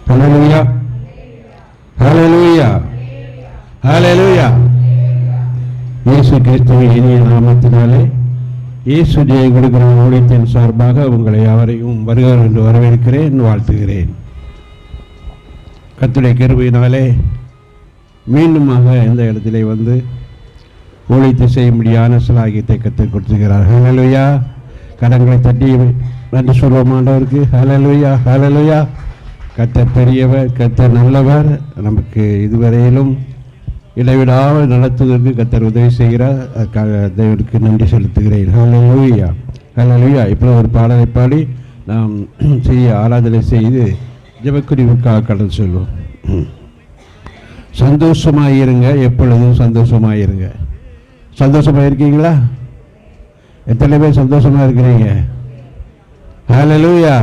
ஹல்லேலூயா, ஹல்லேலூயா, ஹல்லேலூயா. இயேசு கிறிஸ்துவின் இனிய நாமத்தினாலே இயேசு ஜெயம் கொடுக்கிற ஊழியத்தின் சார்பாக உங்களை யாவரையும் வருகிறார் என்று வரவேற்கிறேன், வாழ்த்துகிறேன். கர்த்தருடைய கிருபையினாலே மீண்டுமாக இந்த இடத்திலே வந்து ஊழியத்தை செய்யும்படியான சிலாகியத்தை கற்றுக் கொடுத்துகிறார். ஹல்லேலூயா. கடன்களை தட்டி நன்றி சொல்வோம் ஆண்டவருக்கு. ஹல்லேலூயா, ஹல்லேலூயா. கர்த்தர் பெரியவர், கர்த்தர் நல்லவர். நமக்கு இதுவரையிலும் இடைவிடாமல் நடத்துவதற்கு கர்த்தர் உதவி செய்கிறார். அதுக்காக தேவனுக்கு நன்றி செலுத்துகிறேன். ஹல்லேலூயா, ஹல்லேலூயா. இப்போ ஒரு பாடலை பாடி நாம் ஆராதனை செய்து ஜெபக்குறிவுக்காக கடந்து சொல்வோம். சந்தோஷமாயிருங்க, எப்பொழுதும் சந்தோஷமாயிருங்க. சந்தோஷமாக இருக்கீங்களா? எத்தனை பேர் சந்தோஷமாக இருக்கிறீங்க? ஹல்லேலூயா.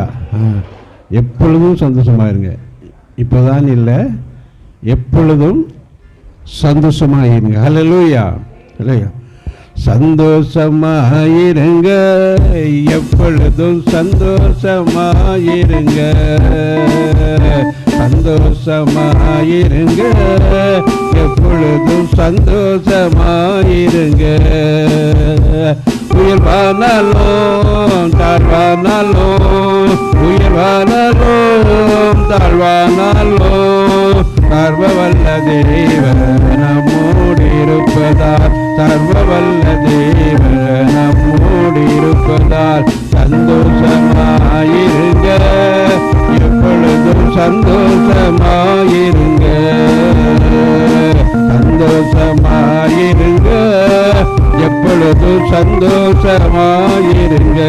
எப்பொழுதும் சந்தோஷமாக இருங்க. இப்போதான் இல்லை, எப்பொழுதும் சந்தோஷமாக இருங்க. ஹல்லேலூயா, ஹல்லேலூயா. சந்தோஷமாயிருங்க, எப்பொழுதும் சந்தோஷமாயிருங்க. சந்தோஷமாயிருங்க, எப்பொழுதும் சந்தோஷமாயிருங்க. உயர்வானாலும் தாழ்வானாலும், உயர்வானாலும் தாழ்வானாலும், சர்வவல்ல தேவன் நம்மோடு இருப்பதால், சர்வவல்ல தேவன் நம்மோடு இருப்பதால் சந்தோஷமாயிருங்க, எப்பொழுதும் சந்தோஷமாயிருங்க. சந்தோஷமாயிருங்க, எப்பொழுதும் சந்தோஷமாயிருங்க.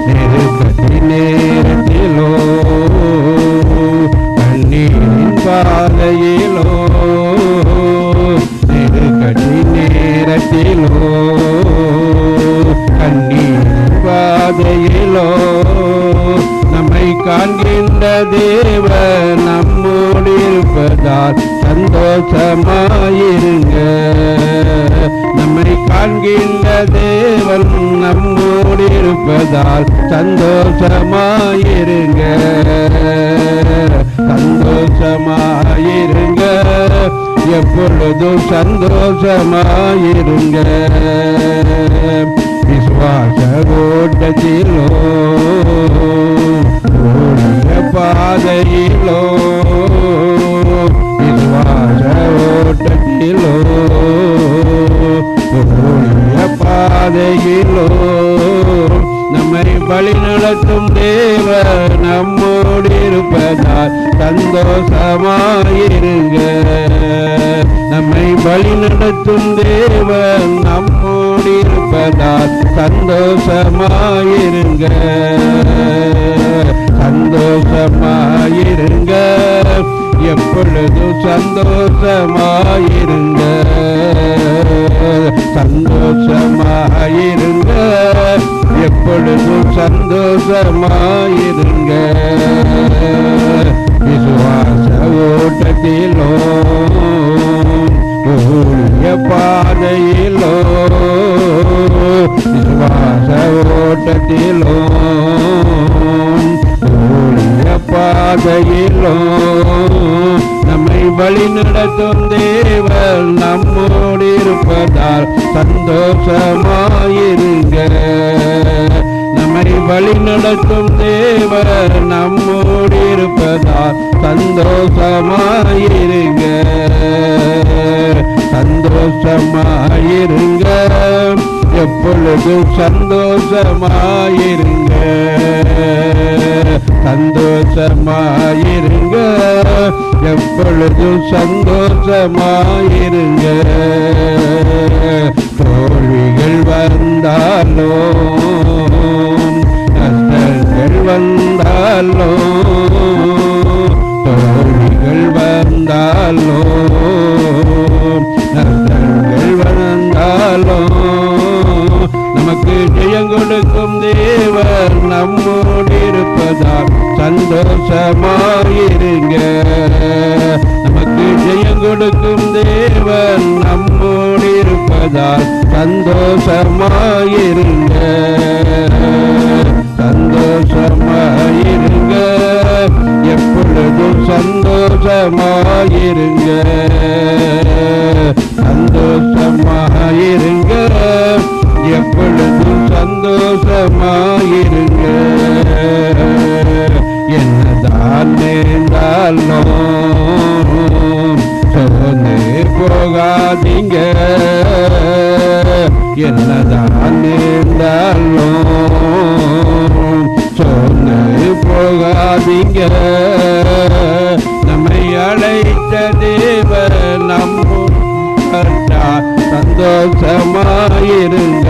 நெருக்கடி நேரத்திலோ கண்ணீரின் பாதையிலோ, நெருக்கடி நேரத்திலோ கண்ணீரின் பாதையிலோ, நம்மை காண்கின்ற தேவன் நம்மோடு இருப்பதால் சந்தோஷமாயிருங்க. நம்மை காண்கின்ற தேவன் நம்மோடு இருப்பதால் சந்தோஷமாயிருங்க. சந்தோஷமாயிருங்க, எப்பொழுதும் சந்தோஷமாயிருங்க. விசுவாச ஓட்டத்திலோ ஓடிய பாதையிலோ, விசுவாச ஓட்டத்திலோ ஓடிய பாதையிலோ, நம்மை வழி நடத்தும் தேவன் நம்மோடு இருப்பதால் சந்தோஷமாயிருங்க. நம்மை வழி நடத்தும் தேவன் நம்மோடு இருப்பதால் சந்தோஷமாயிருங்க. சந்தோஷமாயிருங்க, எப்பொழுதும் சந்தோஷமாயிருங்க. சந்தோஷமாயிருங்க, எப்பொழுதும் சந்தோஷமாயிருங்க. விசுவாச ஓட்டத்திலோ ஊழிய பாதையிலோ, விசுவாச ஓட்டத்திலோ ஊழிய பாதையிலோ, நம்மை வழி நடத்தும் தேவன் நம்மோடு இருப்பதால் சந்தோஷமாயிருங்க. நம்மை வழி நடத்தும் தேவன் நம்மோடு இருப்பதால் சந்தோஷமாயிருங்க. சந்தோஷமாயிருங்க, எப்பொழுதும் சந்தோஷமாயிருங்க. சந்தோஷமாயிருங்க, எப்பொழுதும் சந்தோஷமாயிருங்க. தோல்விகள் வந்தாலோ கஷ்டங்கள் வந்தாலோ, தோல்விகள் வந்தாலோ நஷ்டங்கள் வந்தாலோ, நமக்கு ஜெயம் கொடுக்கும் தேவன் நம்மோடு இருப்பதால் சந்தோஷமாயிருங்க. நமக்கு ஜெயம் கொடுக்கும் தேவன் நம்மோடு இருப்பதால் சந்தோஷமாயிருங்க. சந்தோஷமாயிருங்க, சந்தோஷமாயிருங்க, சந்தோஷமாயிருங்க, எப்பொழுதும் சந்தோஷமாயிருங்க. என்னதான் நேர்ந்தாலும் சோர்ந்து போகாதீங்க, என்னதான் நேர்ந்தாலும் சோர்ந்து போகாதீங்க. நம்மை அழைத்த தேவன் நம்மும் சந்தோஷமாயிருங்க,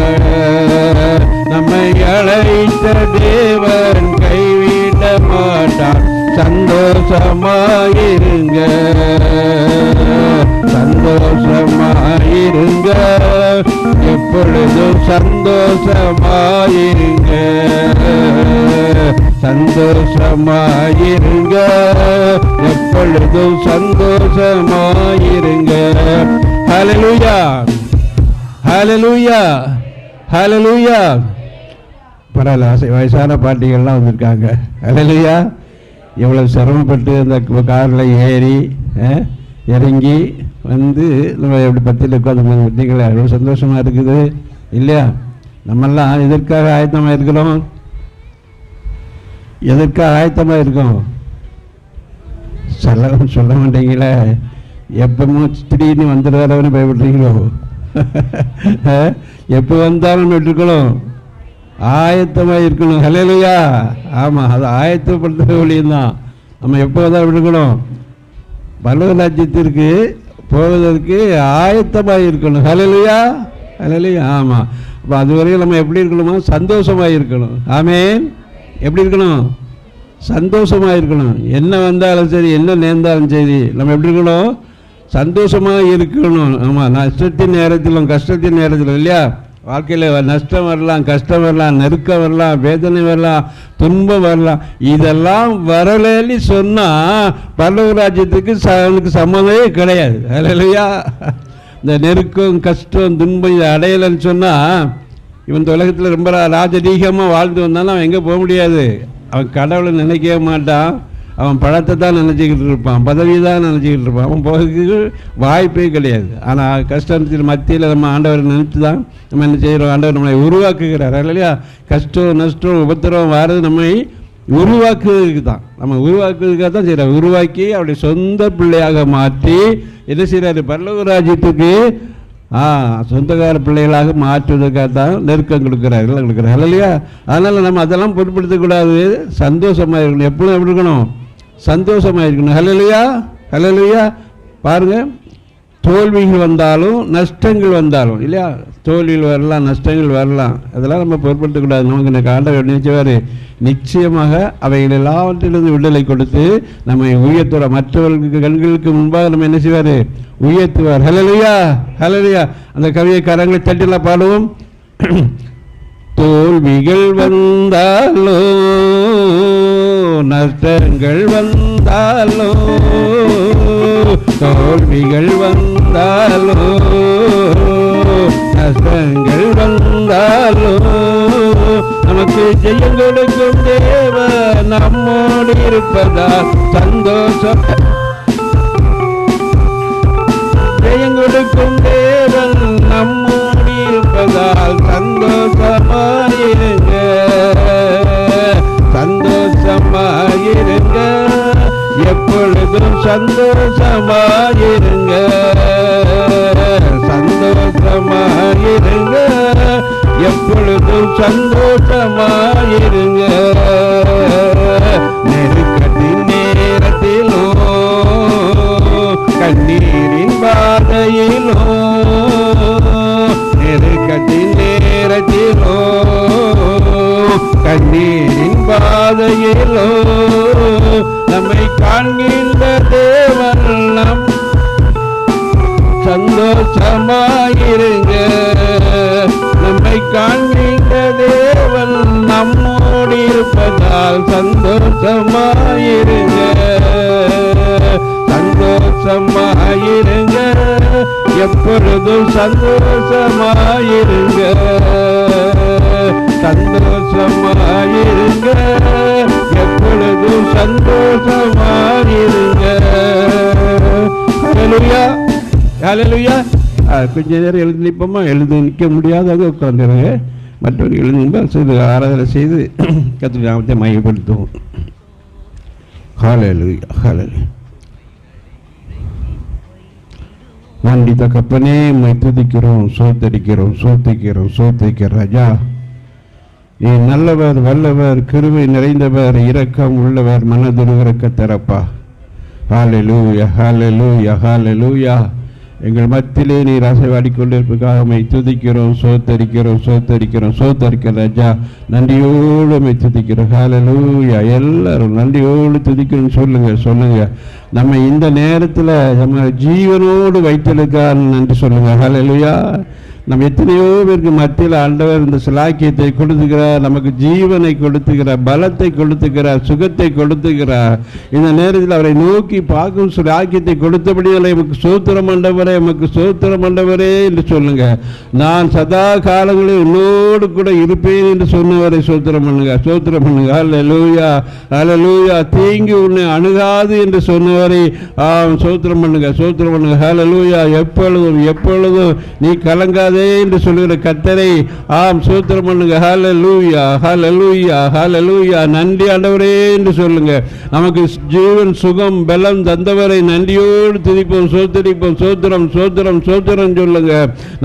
நம்மை அழைத்த தேவன் கைவிட மாட்டார், சந்தோஷமாயிருங்க, சந்தோஷமாயிருங்க, எப்பொழுதும் சந்தோஷமாயிருங்க, சந்தோஷமாயிருங்க, எப்பொழுதும் சந்தோஷமாயிருங்க. ஹல்லேலூயா, ஹல்லேலூயா, ஹல்லேலூயா. பரவாயில்ல, வயசான பாட்டிகள்லாம் வந்திருக்காங்க. ஹல்லேலூயா. எவ்வளவு சிரமப்பட்டு அந்த காரில் ஏறி இறங்கி வந்து நம்ம எப்படி பத்தியில் உட்காந்து பார்த்தீங்களா, எவ்வளோ சந்தோஷமாக இருக்குது இல்லையா? நம்மெல்லாம் எதற்காக ஆயத்தமாக இருக்கிறோம்? எதற்காக ஆயத்தமாக இருக்கோம்? சொல்ல மாட்டீங்களே, எப்பவும் திடீர்னு வந்துடுறாரவனு பயப்படுறீங்களோ? எப்போ வந்தாலும் விட்டுருக்கணும், ஆயத்தமாக இருக்கணும். ஹல்லேலூயா. ஆமாம், அது ஆயத்தப்படுத்துகிற வழியும்தான். நம்ம எப்போ தான் விட்டுக்கணும்? பரலோக ராஜ்யத்திற்கு போவதற்கு ஆயத்தமாக இருக்கணும். ஹல்லேலூயா, ஹல்லேலூயா. ஆமாம், அப்போ அதுவரையும் நம்ம எப்படி இருக்கணுமா? சந்தோஷமாக இருக்கணும். ஆமென். எப்படி இருக்கணும்? சந்தோஷமாக இருக்கணும். என்ன வந்தாலும் சரி, என்ன நேர்ந்தாலும் சரி, நம்ம எப்படி இருக்கணும்? சந்தோஷமாக இருக்கணும். ஆமாம், நஷ்டத்தின் நேரத்திலும் கஷ்டத்தின் நேரத்திலும் இல்லையா? வாழ்க்கையில் நஷ்டம் வரலாம், கஷ்டம் வரலாம், நெருக்கம் வரலாம், வேதனை வரலாம், துன்பம் வரலாம். இதெல்லாம் வரலன்னு சொன்னால் பரலோக ராஜ்யத்துக்கு அவனுக்கு சம்மந்தமே கிடையாது. ஹல்லேலூயா. இந்த நெருக்கம், கஷ்டம், துன்பம் இதை அடையலைன்னு சொன்னால் இவன் இந்த உலகத்தில் ரொம்ப ராஜரீகமாக வாழ்ந்து வந்தாலும் அவன் எங்கே போக முடியாது. அவன் கடவுளை நினைக்கவே மாட்டான், அவன் பழத்தை தான் நினச்சிக்கிட்டு இருப்பான், பதவி தான் நினச்சிக்கிட்டு இருப்பான், அவன் போகிறதுக்கு வாய்ப்பே கிடையாது. ஆனால் கஷ்டத்தின் மத்தியில் நம்ம ஆண்டவரை நினைத்து தான் நம்ம என்ன செய்கிறோம்? ஆண்டவர் நம்மளை உருவாக்குகிறார் இல்லையா? கஷ்டம், நஷ்டம், உபத்திரம் வாரது நம்மை உருவாக்குவதற்கு தான். நம்ம உருவாக்குவதற்காக தான் செய்கிறார். உருவாக்கி அவருடைய சொந்த பிள்ளையாக மாற்றி என்ன செய்கிறாரு? பரலோக ராஜ்யத்துக்கு சொந்தக்கார பிள்ளைகளாக மாற்றுவதற்காக தான் நெருக்கம் கொடுக்குறாரு, எல்லாம் கொடுக்குறாரு இல்லையா? அதனால் நம்ம அதெல்லாம் பொருட்படுத்தக்கூடாது, சந்தோஷமாக இருக்கணும். எப்பவும் எப்படி இருக்கணும்? சந்தோஷமாக இருக்கணும். ஹல்லேலூயா, ஹல்லேலூயா. பாருங்கள், தோல்விகள் வந்தாலும் நஷ்டங்கள் வந்தாலும் இல்லையா? தோல்விகள் வரலாம், நஷ்டங்கள் வரலாம், அதெல்லாம் நம்ம பொருட்படுத்தக்கூடாது. நமக்கு இந்த ஆண்டவர் நினைச்சவார் நிச்சயமாக அவைகள் எல்லாவற்றிலிருந்து விடுதலை கொடுத்து நம்மை உயர்த்துவார். மற்றவர்களுக்கு கண்களுக்கு முன்பாக நம்ம என்ன செய்வார்? உயர்த்துவார். ஹல்லேலூயா, ஹல்லேலூயா. அந்த கவியை கரங்களை தட்டிலாம் பாடுவோம். தோல்விகள் வந்தாலோ நஷ்டங்கள் வந்தாலோ, தோல்விகள் வந்தாலோ நஷ்டங்கள் வந்தாலோ, நமக்கு ஜெயம் கொடுக்கும் தேவன் நம்மோடு இருப்பதால் சந்தோஷம். ஜெயம் கொடுக்கும் தேவன் நம்மோடு இருப்பதால் சந்தோஷமாயிருங்க, சந்தோஷமாயிருங்க, எப்பொழுதும் சந்தோஷமாயிருங்க, சந்தோஷமாயிருங்க, எப்பொழுதும் சந்தோஷமாயிருங்க. நெருக்கத்தின் நேரத்திலோ கண்ணீரின் பாதையிலோ, நெருக்கத்தின் நேரத்திலோ கண்ணீரின் பாதையிலோ, நம்மை காண்கின்ற தேவன் நம் சந்தோஷமாயிருங்க, நம்மை காண்கின்ற தேவன் நம்மோடு இருப்பதால் சந்தோஷமாயிருங்க, சந்தோஷமாயிருங்க, எப்பொழுதும் சந்தோஷமாயிருங்க, சந்தோஷமாயிருங்க, எப்பொழுதும் சந்தோஷமாயிருங்க. ஹல்லேலூயா. கொஞ்ச நேரம் எழுந்து நிற்போமா? எழுந்து நிற்க முடியாதவங்க உட்காந்துருங்க. மற்றவர்கள் எழுந்து சிறு ஆராதனை செய்து கர்த்தருடைய நாமத்தை மையப்படுத்துவோம். ஹல்லேலூயா, ஹல்லேலூயா. நன்றி தகப்பனே, உம்மை துதிக்கிறோம், சோத்தரிக்கிறோம், சோத்திக்கிறோம், சோத்திக்கிற ராஜா. நீ நல்லவர், வல்லவர், கிருபை நிறைந்தவர், இரக்கம் உள்ளவர், மனதுருகிற கர்த்தரப்பா. ஹல்லேலூயா, ஹல்லேலூயா, ஹல்லேலூயா. எங்கள் மத்தியிலே நீர் ஆசைவாடி கொண்டிருப்பதற்காக உம்மை துதிக்கிறோம், சோத்தரிக்கிறோம், சோத்தரிக்கிறோம், சோத்தரிக்கிற ராஜா. நன்றியோடு உம்மை துதிக்கிறோம். ஹல்லேலூயா. எல்லாரும் நன்றியோடு துதிக்கிறோன்னு சொல்லுங்க. நம்ம இந்த நேரத்தில் நம்ம ஜீவனோடு வைத்திருக்கார் நன்றி சொல்லுங்க. ஹல்லேலூயா. நம்ம எத்தனையோ பேருக்கு மத்தியில் ஆண்டவர் இந்த சிலாக்கியத்தை கொடுத்துக்கிறார், நமக்கு ஜீவனை கொடுத்துக்கிறார், பலத்தை கொடுத்துக்கிறார், சுகத்தை கொடுத்துக்கிறார். இந்த நேரத்தில் அவரை நோக்கி பார்க்கும் சிலாக்கியத்தை கொடுத்தபடியால் எமக்கு சோத்திரம் ஆண்டவரே, எமக்கு சோத்திரம் ஆண்டவரே என்று சொல்லுங்க. நான் சதா காலங்களில் உன்னோடு கூட இருப்பேன் என்று சொன்னவரை சோத்திரம் பண்ணுங்க, சோத்திரம் பண்ணுங்க. ஹல்லேலூயா, ஹல்லேலூயா. தீங்கு உன்னை அணுகாது என்று சொன்னவரை சோத்திரம் பண்ணுங்க, சோத்திரம் பண்ணுங்க. ஹல்லேலூயா. எப்பொழுதும் நீ கலங்காத என்று சொல்லுகிற கர்த்தரை சோத்திரம் பண்ணுங்க. ஹல்லேலூயா, ஹல்லேலூயா, ஹல்லேலூயா. நன்றி ஆண்டவரே என்று சொல்லுங்க. நமக்கு ஜீவன், சுகம், பலம் தந்தவரை நன்றியோடு துதிப்போம், சோத்தரிப்போம். சோத்திரம், சோத்திரம், சோத்திரம் சொல்லுங்க.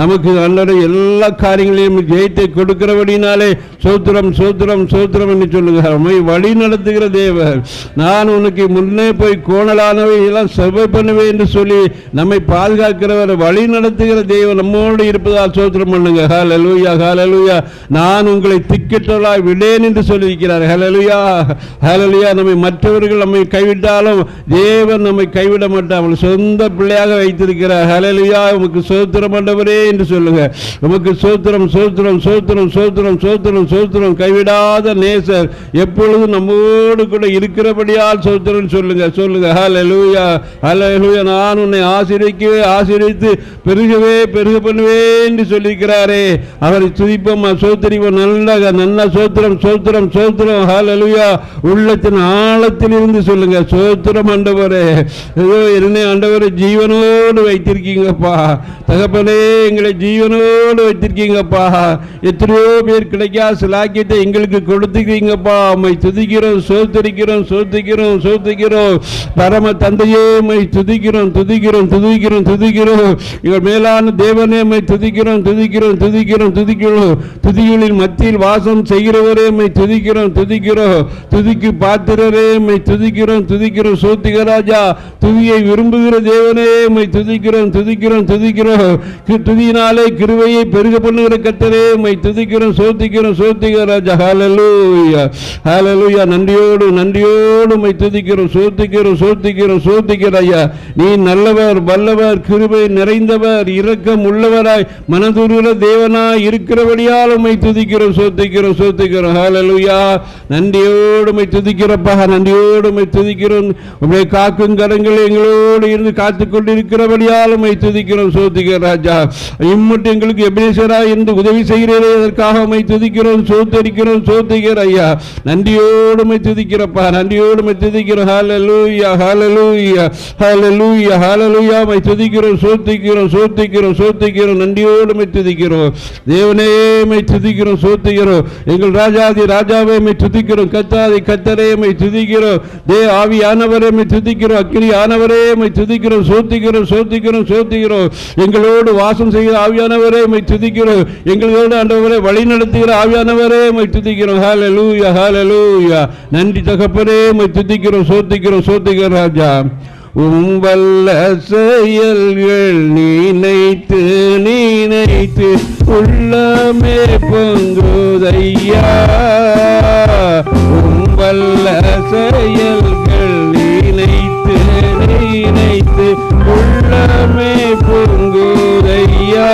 நமக்கு ஆண்டவரே எல்லா காரியங்களையும் ஜெயத்தை கொடுக்கிறபடினாலே சோத்திரம், சோத்திரம், சோத்திரம் என்று சொல்லுங்க. நம்மை வழி நடத்துகிற தேவர், நான் உனக்கு முன்னே போய் கோணலானவை எல்லாம் செவ்வை பண்ணுவேன் என்று சொல்லி நம்மை பாதுகாக்கிறவர், வழி நடத்துகிற தேவன் நம்மோடு இருப்பதால் சோத்திரம் பண்ணுங்க. ஹல்லேலூயா, ஹல்லேலூயா. நான் உங்களை திக்கற்றவர்களாய் விடேன் என்று சொல்லியிருக்கிறார். ஹல்லேலூயா, ஹல்லேலூயா. நம்மை மற்றவர்கள் நம்மை கைவிட்டாலும் தேவன் நம்மை கைவிட மாட்டார், அவள் சொந்த பிள்ளையாக வைத்திருக்கிறார். ஹல்லேலூயா. உமக்கு சோத்திரம் ஆண்டவரே என்று சொல்லுங்க. உமக்கு சோத்திரம், சோத்திரம், சோத்திரம், சோத்திரம், சோத்திரம், சோத்திரம். கைவிடாத நேசர், எப்பொழுதும் நம்மோடு கூட இருக்கிறபடியால் சோத்திரம் சொல்லுங்க, சொல்லுங்க. ஹல்லேலூயா, ஹல்லேலூயா. நான் உன்னை ஆசீர்வதித்து பெருகவே பெருக பண்ணுவேன் என்று சொல்லியிருக்கிறாரே, அவரை துதிப்போம், சோத்திரிப்போம். நல்ல சோத்திரம், சோத்திரம், சோத்திரம். ஹல்லேலூயா. உள்ளத்தின் ஆழத்தில் இருந்து சொல்லுங்க, சோத்திரம் ஆண்டவரே. என்னை ஆண்டவரை ஜீவனோடு வைத்திருக்கீங்கப்பா தகப்பனே, எங்களை ஜீவனோடு வைத்திருக்கீங்கப்பா. எத்தனையோ பேர் கிடைக்காத சிலாக்கியத்தை எங்களுக்கு கொடுத்துக்கிறீங்கப்பா. உம்மை துதிக்கிறோம், சோத்திரிக்கிறோம், சோத்திக்கிறோம், சோத்திக்கிறோம். பரம தந்தையே உம்மை துதிக்கிறோம், துதிக்கிறோம், துதிக்கிறோம், துதிக்கிறோம். எங்கள் மேலான தேவனே உம்மை துதிக்கிறோம், துதிக்கிறோம், துதிக்கிறோம், துதிக்கிறோம். துதிகளின் மத்தியில் வாசம் செய்கிறவரே உம்மை துதிக்கிறோம், துதிக்கிறோம். துதிக்கு பாத்திரரே உம்மை துதிக்கிறோம், துதிக்கிறோம். சோத்திக ராஜா, துதியை விரும்புகிற தேவனே உம்மை துதிக்கிறோம், துதிக்கிறோம், துதிக்கிறோம். துதியினாலே கிருபையை பெருக பண்ணுகிற கர்த்தரே உம்மை துதிக்கிறோம், சோத்திக்கிறோம், சோத்திக ராஜா. ஹல்லேலூயா, ஹல்லேலூயா. நன்றியோடு உம்மை துதிக்கிறோம், சோத்திக்கிறோம், சோத்திக்கிறோம், சோத்திக்கிற ஐயா. நீ நல்லவர், வல்லவர், கிருபை நிறைந்தவர், இரக்கம் உள்ளவராய், மனதுருகிற தேவனாய் இருக்கிறபடியால் உம்மை துதிக்கிறோம், சோத்திக்கிறோம், சோத்திக்கிறோம். ஹல்லேலூயா. நன்றியோடு உம்மை துதிக்கிறப்பா, நன்றியோடு உம்மை துதிக்கிறோம். உம்மை காக்கும் கரங்கள் எங்களோடு இருந்து காத்துக் கொண்டிருக்கிறபடியால் உம்மை துதிக்கிறோம், சோத்திக்கிற ராஜா. இம்மட்டும் எங்களுக்கு எபேசராய் இருந்து உதவி செய்கிறீரே, அதற்காக உம்மை துதிக்கிறோம், சோத்தரிக்கிறோம், சோத்திக்கிற ஐயா. நன்றியோடு உம்மை துதிக்கிறப்பா, நன்றியோடு உம்மை துதிக்கிறோம். ஹல்லேலூயா, ஹல்லேலூயா, ஹல்லேலூயா, ஹல்லேலூயா. உம்மை துதிக்கிறோம், சோத்திக்கிறோம், சோத்திக்கிறோம், சோத்திக்கிறோம். நன்றியோடு உம்மை துதிக்கிறோம் தேவனே, உம்மை துதிக்கிறோம், சோத்திக்கிறோம். எங்கள் ராஜாதி ராஜாவே உம்மை துதிக்கிறோம், கர்த்தாதி கர்த்தரே உம்மை துதிக்கிறோம். ஆவியானவரே உம்மை துதிக்கிறோம், அக்கினி ஆனவரே உம்மை துதிக்கிறோம், சோத்திக்கிறோம், சோத்திக்கிறோம், சோத்திக்கிறோம். எங்களோடு வாசம் செய்கிற ஆவியானவரே உம்மை துதிக்கிறோம், எங்களோடு ஆண்டவரே வழி நடத்துகிற ஆவியானவரே உம்மை துதிக்கிறோம். ஹல்லேலூயா, ஹல்லேலூயா. நன்றி தகப்பனே, உம்மை துதிக்கிறோம், சோத்திக்கிறோம், சோத்திக்கிற ராஜா. வல்ல செயல்கள் நினைத்து நினைத்து உள்ளமே பொங்குதையா. வல்ல செயல்கள் நினைத்து நினைத்து உள்ளமே பொங்குதையா.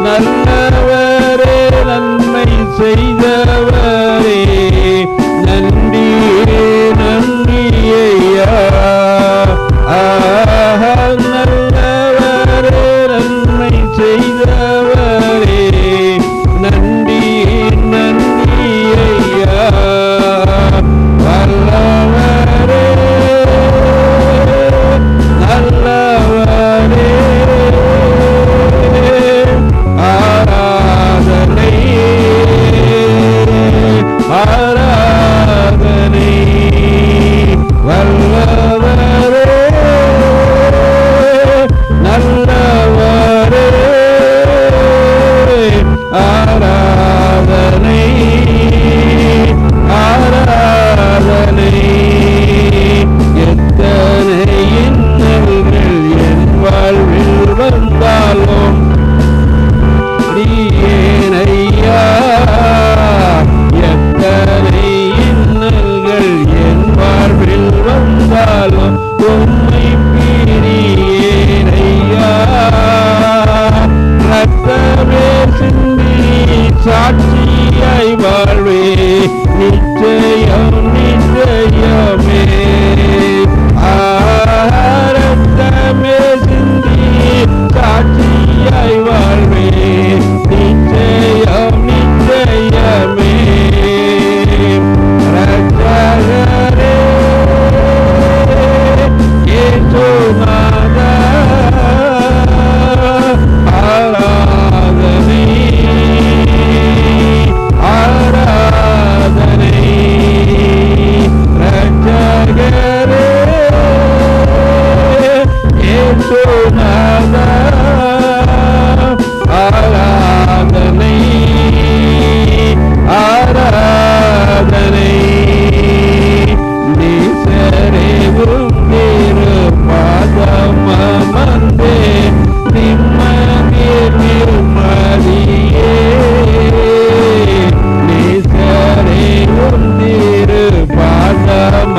நல்லவரே, நன்மை செய்தவரே, நன்றி நன்றி ஐயா. நல்லவரே, நன்மை செய்தவரே, நன்றி நன்றி ஐயா. வல்லவரே, நல்லவரே,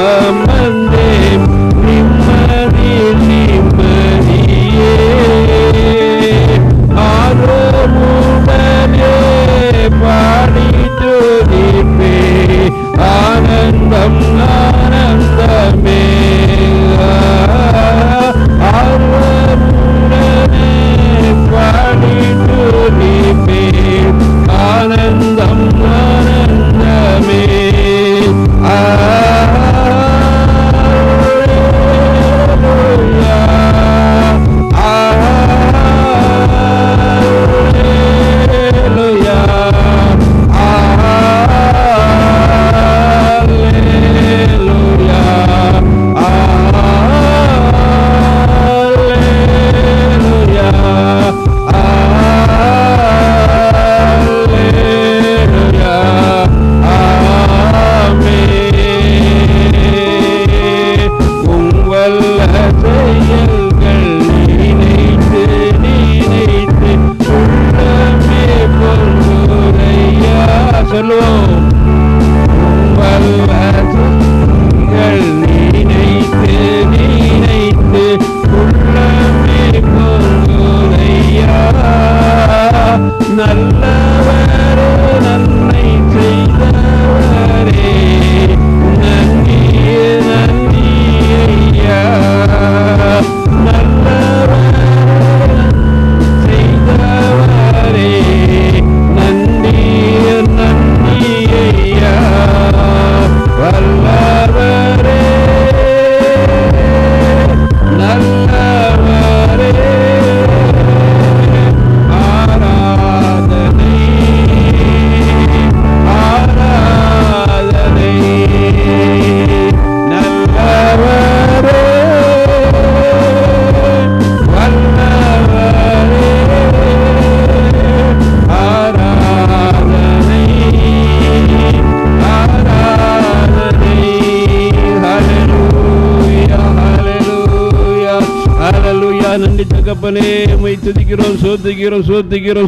அமர்ந்தே நிம்மதி நிம்மதியே ஆர்வமுடனே பாடி துதிப்பே ஆனந்தம் ஆனந்தமே ஆர்வமுடனே பாடி துதிப்பே ஆனந்தம் ஆனந்தமே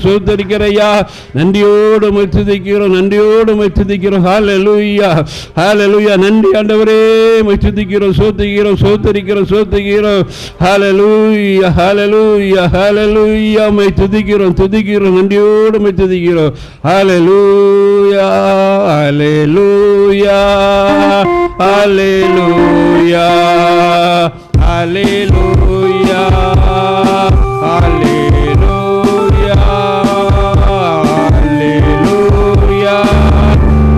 சோதரிக்கிறையா நன்றியோடு துதிக்கிறோம் நன்றியோடு துதிக்கிறோம் ஹல்லேலூயா ஹல்லேலூயா நன்றி ஆண்டவரே துதிக்கிறோம் சோதரிக்கிறோம் ஹல்லேலூயா ஹல்லேலூயா ஹல்லேலூயா துதிக்கிறோம் நன்றியோடு துதிக்கிறோம் ஹல்லேலூயா ஹல்லேலூயா ஹல்லேலூயா ஹல்லேலூயா Hallelujah, hallelujah, hallelujah,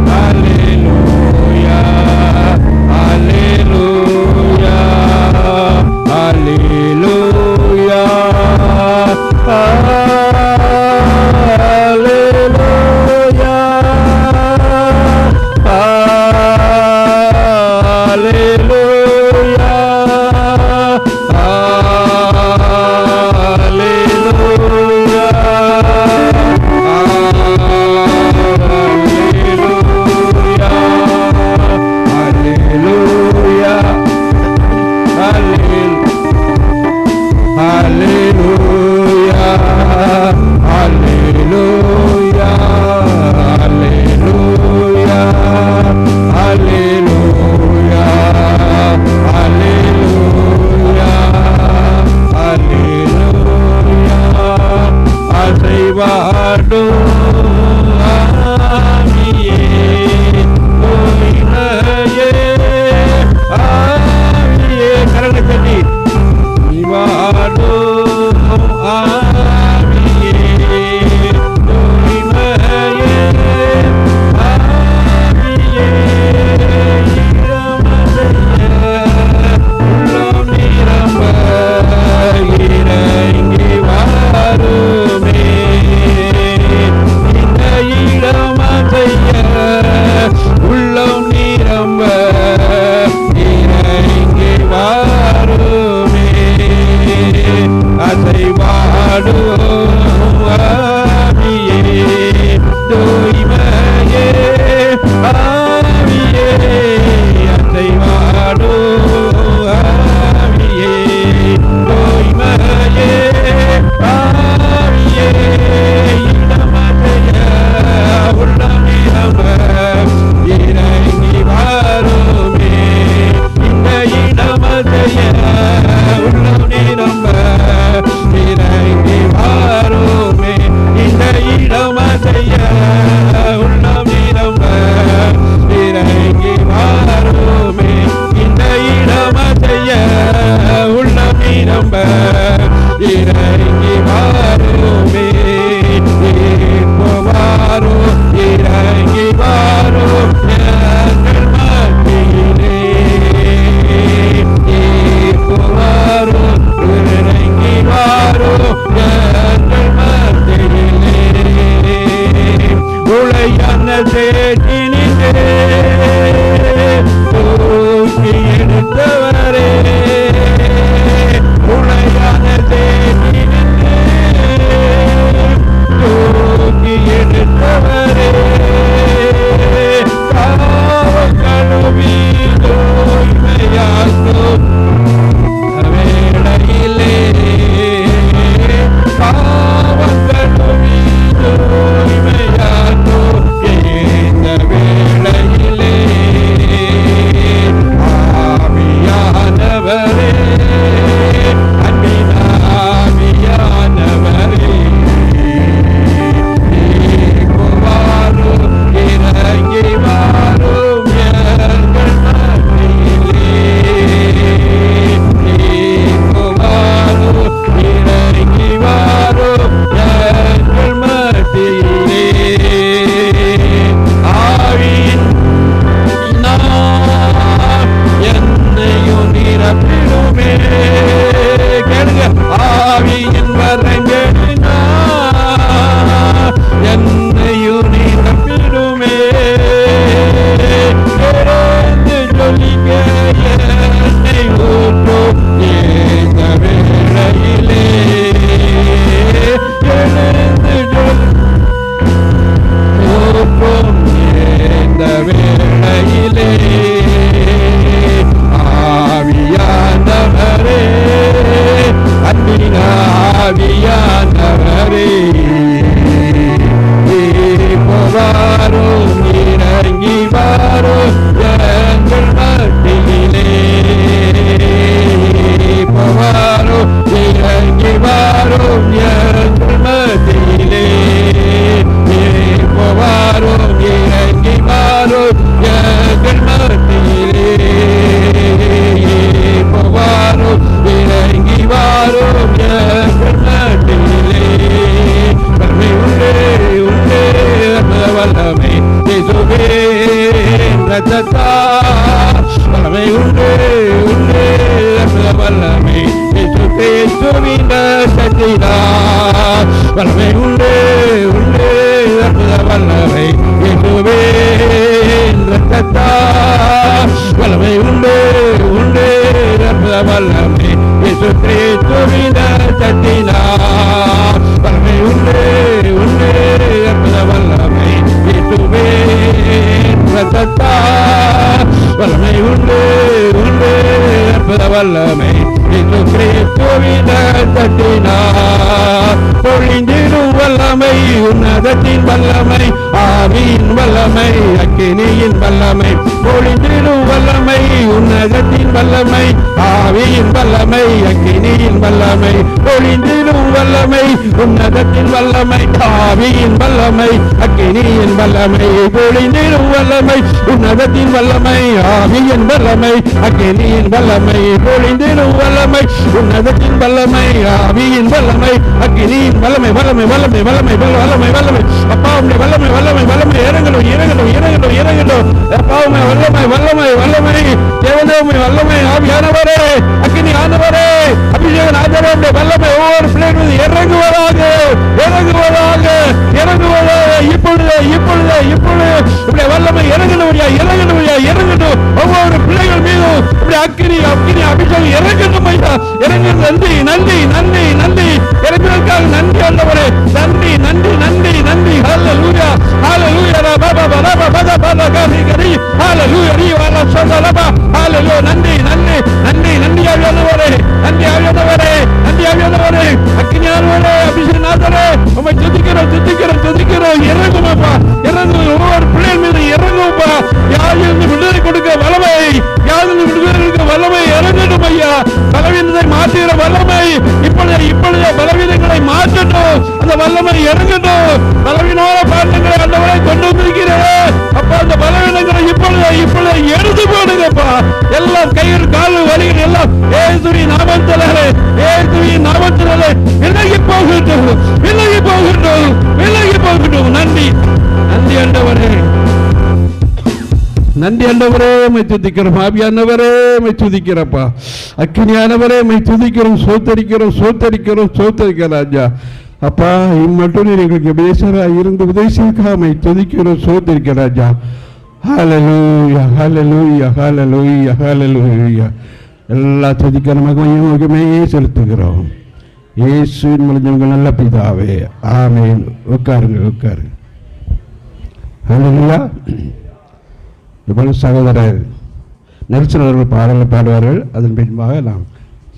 hallelujah, hallelujah, hallelujah, hallelujah. வல்லமை இயேசு கிறிஸ்துவின் இரத்தத்தினால் வல்லமை உண்டு உண்டு அற்புத வல்லமை இயேசுவின் இரத்தத்தால் வல்லமை உண்டு உண்டு அற்புத வல்லமை இயேசு கிறிஸ்துவின் இரத்தத்தினால் வல்லமை உண்டு உண்டு அற்புத வல்லமை இயேசுவின் இரத்தத்தால் வல்லமை உண்டு உண்டு அற்புத வல்லமை இயேசு கிறிஸ்துவின் இரத்தத்தினால் பொழிந்திடும் வல்லமை உன்னதத்தின் வல்லமை ஆவியின் வல்லமை அக்கினியின் வல்லமை பொழிந்திடும் வல்லமை உன்னதத்தின் வல்லமை ஆவியின் வல்லமை அக்கினியின் வல்லமை பொழிந்திடும் வல்லமை உன்னதத்தின் வல்லமை ஆவியின் வல்லமை அக்கினியின் வல்லமை பொழிந்திடும் வல்லமை உன்னதத்தின் வல்லமை ஆவியின் வல்லமை அக்கினியின் வல்லமை பொழிந்திடும் வல்லமை உன்னதத்தின் வல்லமை ஆவியின் வல்லமை அக்கினியின் வல்லமை வல்லமை வல்லமை வல்லமை வல்லமை வல்லமை அப்பாவுடைய வல்லமை வல்லமை வல்லமை இறங்கணும் இறங்கணும் இறங்கணும் இறங்கணும் அப்பாவுமே வல்லமை வல்லமை வல்லமை தேவதேவமை வல்லமை ஆவியானவரே அக்கினி ஆனவரே அபிஷேக ஆண்டவருடைய வல்லமை ஒவ்வொரு பிள்ளைகளும் இறங்குவதாக இறங்குவதாக இறங்குவதாக இப்பொழுது இப்பொழுது இப்பொழுது இப்படி வல்லமை இறங்கணும் இறங்கணும் இறங்கணும் ஒவ்வொரு பிள்ளைகள் மீதும் இப்படி அக்கினி அக்கினி அபிஷேகம் இறங்கணும் ஐயா இறங்கணும் நன்றி நன்றி நன்றி நன்றி இறங்குவதற்காக நன்றி ஆண்டவரே நன்றி நன்றி நன்றி நன்றி ஹல்லேலூயா ஹல்லேலூயா பாபா பாபா பாபா பாபா கரி கரி ஹல்லேலூயா நீ வாலா சதலபா ஹல்லேலூயா நன்றி நன்றி நன்றி நன்றி ஆண்டவரே நன்றி ஆண்டவரே நன்றி ஆண்டவரே அக்கினியானவரே அபிஷேகநாதரே உம்மை துதிக்கிறோம் துதிக்கிறோம் துதிக்கிறோம் இறங்குமாப்பா இறங்கு ஒவ்வொரு பிள்ளைகள் மீது இறங்குப்பா யாரிலிருந்து விடுதலை கொடுக்க வல்லமை யாரிலிருந்து விடுதலை கொடுக்க வல்லமை இறங்கணும் ஐயா பலவீனத்தை மாற்றுகிற வல்லமை இப்பொழுது இப்பொழுது பலவீனங்களை மாற்றணும் அந்த வல்லமை இறங்கணும் பலவீனமான பாடங்களை ஆண்டவரை கொண்டு வந்திருக்கிறேன் அப்ப அந்த பலவீனங்களை இப்பொழுது இப்பொழுது எடுத்து போடுங்கப்பா எல்லாம் கையில் கால் வலிகள் எல்லாம் ஏசுவின் நாமத்திலே ஏசுவின் நாமத்திலே விலகி போகட்டும் விலகி போகட்டும் விலகி போகட்டும் நன்றி நன்றி ஆண்டவரே நன்றி ஆண்டவரே மை துதிக்கிறோம் ஆவியானவரே மை துதிக்கிறப்பா அக்கினியானவரே மை துதிக்கிறோம் சோத்தரிக்கிறோம் சோத்தரிக்கிறோம் சோத்தரிக்கிற ராஜா அப்பா இம்மட்டும் எங்களுக்கு பேசராக இருந்து உதவி செய்ய மை துதிக்கிறோம் சோத்தரிக்கிற ராஜா ஹல்லேலூயா ஹல்லேலூயா ஹல்லேலூயா ஹல்லேலூயா எல்லா துதிக்கிற மகிமையுமே செலுத்துகிறோம் இயேசுவின் மூலம் நல்ல பிதாவே ஆமென் உட்காருங்க உட்காருங்க ஹல்லேலூயா இப்பொழுது சகோதரர் நெல்சன் அவர்கள் பாடலை பாடுவார்கள் அதன் பின்பாக நாம்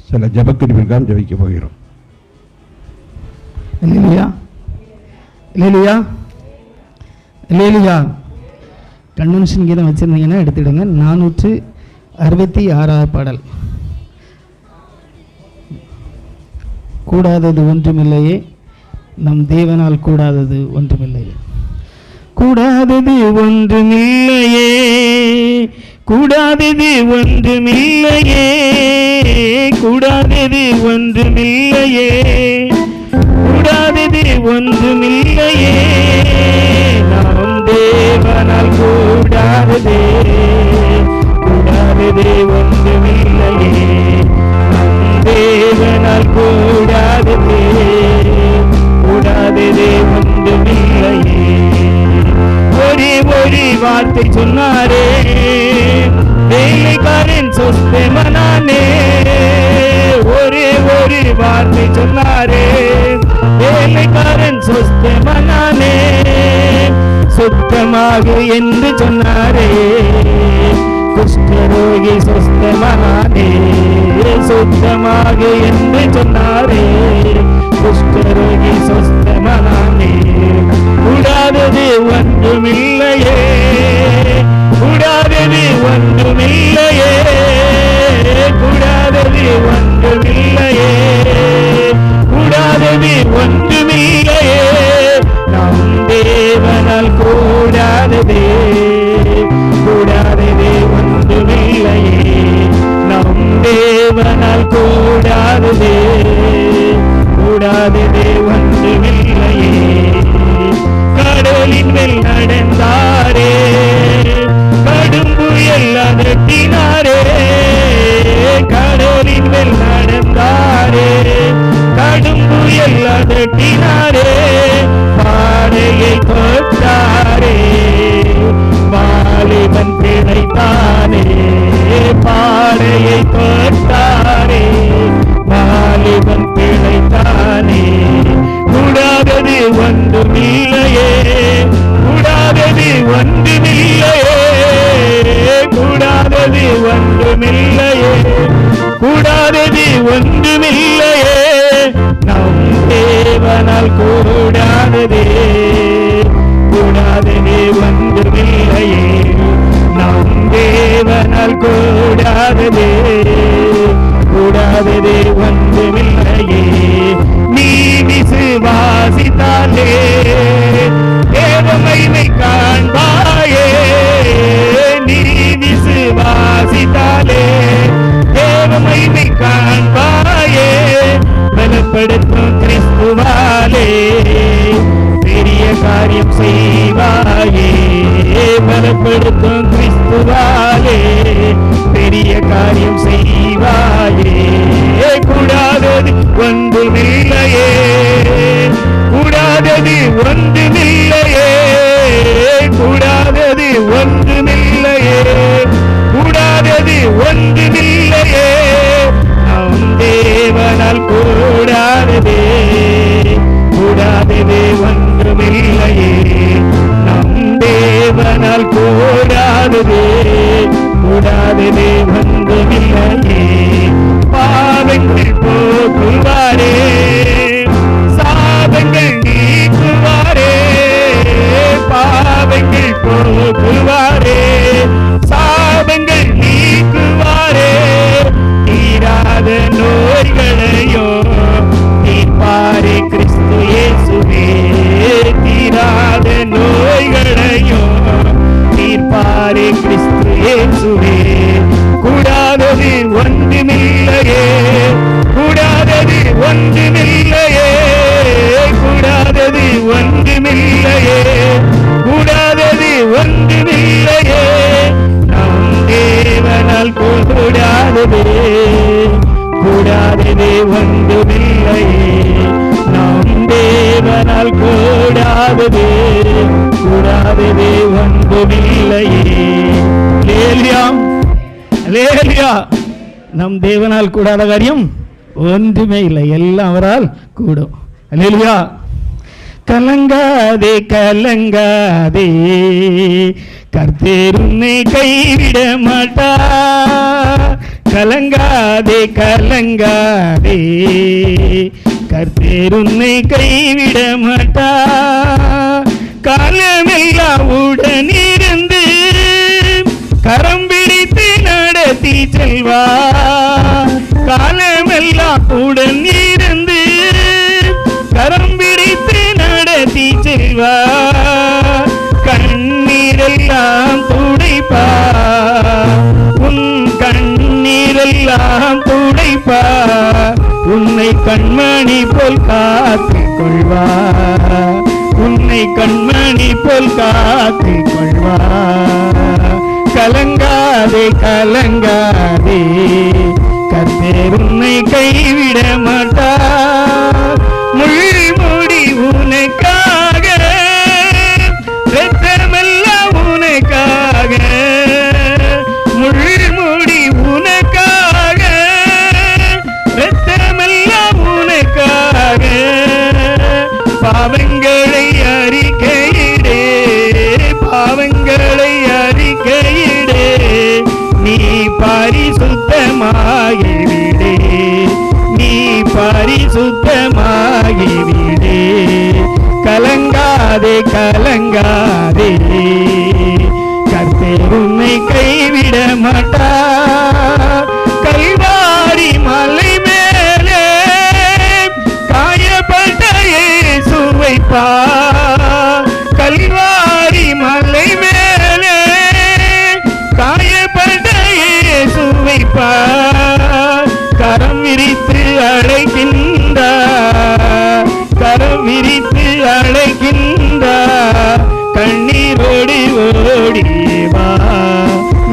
சில ஜபக்குறிப்பிற்காக ஜபிக்க போகிறோம் இல்லையா இல்லையா இல்லையா கன்வென்ஷன் கீதம் வச்சுருந்தீங்கன்னா எடுத்துடுங்க 466 பாடல் கூடாதது ஒன்றுமில்லையே நம் தேவனால் கூடாதது ஒன்றுமில்லையே கூடாதது ஒன்றுமில்லையே கூடாதது ஒன்றுமில்லையே கூடாதது ஒன்றுமில்லையே கூடாதது ஒன்றுமில்லையே நாம் தேவனால் கூடாததே கூடாதது ஒன்றுமில்லையே நம் தேவனால் கூடாததே கூடாதது ஒன்றுமில்லையே ஒரு வார்த்தை சொன்னாரே வேலைக்காரன் சொஸ்தமனானே ஒரு வார்த்தை சொன்னாரே வேலைக்காரன் சொஸ்தமனானே சுத்தமாக என்று சொன்னாரே குஷ்டரோகி சொஸ்தமனானே சுத்தமாக என்று சொன்னாரே குஷ்டரோகி சொஸ்தமனானே கூடாதது ஒன்றுமில்லையே கூடாதது ஒன்றுமில்லையே கூடாதது ஒன்றுமில்லையே கூடாதது ஒன்றுமில்லையே நம் தேவனால் கூடாததே கூடாதது ஒன்றுமில்லையே நம் தேவனால் கூடாததே கூடாதது ஒன்றுமில்லையே கடலின் மேல் நடந்தாரே கடும் புயல் அதட்டினாரே கடலின் மேல் கட்டினாரே, பாடையை தொட்டாரே, வாலிபன் பிழைத்தானே, பாடையை தொட்டாரே, வாலிபன் பிழைத்தானே. கூடாதது ஒன்றுமில்லையே, கூடாதது ஒன்றுமில்லையே, கூடாதது ஒன்றுமில்லையே, கூடாதது ஒன்றுமில்லையே, நம் தேவனால் கூடாததே, கூடாதது ஒன்றுமில்லையே, நம் தேவனால் கூடாததே, கூடாதது ஒன்றுமில்லையே. நீ விசுவாசித்தாலே தேவ மகிமை காண்பாயே, நீ விசுவாசித்தாலே தேவ மகிமை காண்பாயே. பலப்படுத்தும் கிறிஸ்துவாலே பெரிய காரியம் செய்வாயே, பலப்படுத்தும் கிறிஸ்துவாலே பெரிய காரியம் செய்வாயே. கூடாதது ஒன்றுமில்லையே, கூடாதது ஒன்றுமில்லையே, கூடாதது ஒன்றுமில்லையே, கூடாதது ஒன்றுமில்லையே, நம் தேவனால் கூடாததே, கூடாதது ஒன்றுமில்லையே, நம் தேவனால் கூடாததே, கூடாதது ஒன்றுமில்லையே. பாவங்கள் போக்குவாரே, சாபங்கள் நீக்குவாரே, பாவங்கள் போக்குவாரே, சாபங்கள் நீக்குவாரே. தீராத நோய்களையோ தீர்ப்பாரே கிறிஸ்து இயேசுவே, தீராத நோய்களையோ தீர்ப்பாரே கிறிஸ்து இயேசுவே. கூடாதது ஒன்றுமில்லையே, கூடாதது ஒன்றுமில்லையே, கூடாதது ஒன்றுமில்லையே, கூடாதது ஒன்றுமில்லையே, நம் தேவனால் கூடாததே, கூடாதது ஒன்றுமில்லையே, நம் தேவனால் கூடாததே, கூடாதது ஒன்றுமில்லையே. அல்லேலூயா, அல்லேலூயா. நம் தேவனால் கூடாத காரியம் ஒன்றுமே இல்லை, எல்லாம் அவரால் கூடும். அல்லேலூயா. கலங்காதே கலங்காதே, கர்த்தர் உன்னை கைவிட மாட்டார். கலங்காதே கலங்காதே, கர்த்தர் உன்னை கைவிட மாட்டார். காலமெல்லாம் உடனிருந்து கரம் பிடித்து நடத்தி செல்வார். காலமெல்லாம் உடன் இருந்து கரம் பிடித்து நடத்தி செல்வார். கண்ணீரெல்லாம் துடைப்பார், உன் கண்ணீரெல்லாம் துடைப்பார். உன்னை கண்மணி போல் காத்துக் கொள்வார், உன்னை கண்மணி போல் காத்துக் கொள்வார். கலங்காதே கலங்காதே, கர்த்தர் உன்னை கைவிட மாட்டார். முள்முடி உனக்காக, இரத்தமெல்லாம் உனக்காக, முள்முடி உனக்காக, இரத்தமெல்லாம் உனக்காக. பாவங்களை அறிக்கையிடே, பாவங்களை அறிக்கையிடே, நீ பரிசுத்தமாகிவிடே, நீ பரிசுத்தமாகிவிடே. கலங்காதே கலங்காதே, கர்த்தர் உன்னை கைவிட மாட்டார். கல்வாரி மலை மேலே காயப்பட்ட இயேசுவை பார். கல்வாரி மலை மேலே காயப்பட்ட இயேசுவை பார். கரம் விரித்து அழைக்கின்றார், கரம் விரித்து அழைக்கின்றார். கண்ணீரோடு ஓடி வா,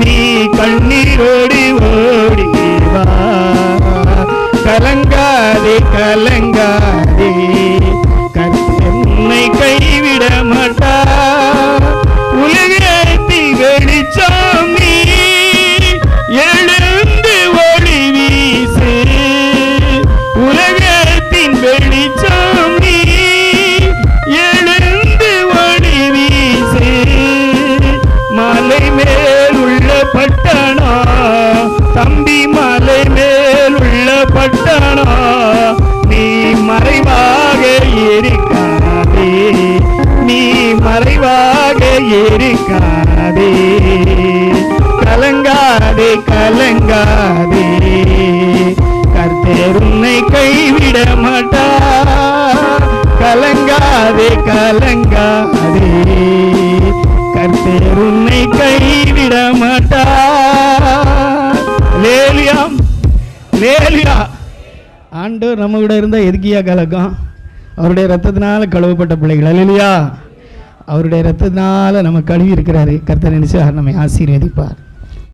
நீ கண்ணீரோடு ஓடி வா. கலங்காதே கலங்காதே, நம்பி மலை மேல் உள்ள பட்டணம் நீ மறைவாக இருக்காதே, நீ மறைவாக இருக்காதே. கலங்காதே கலங்காதே, கர்த்தர் உன்னை கைவிட மாட்டார். கலங்காதே கலங்காதே, கர்த்தர் உன்னை கைவிட மாட்டார். லேலியா லேலியா. ஆண்டவர் நம்ம கூட இருந்தால் எதுக்கியா கலக்கம்? அவருடைய ரத்தத்தினால கழுவப்பட்ட பிள்ளைகள். அல்லேலூயா. அவருடைய ரத்தத்தினால நம்ம கழுவி இருக்கிறாரு. கர்த்தர் நினைச்சு நம்மை ஆசீர்வதிப்பார்.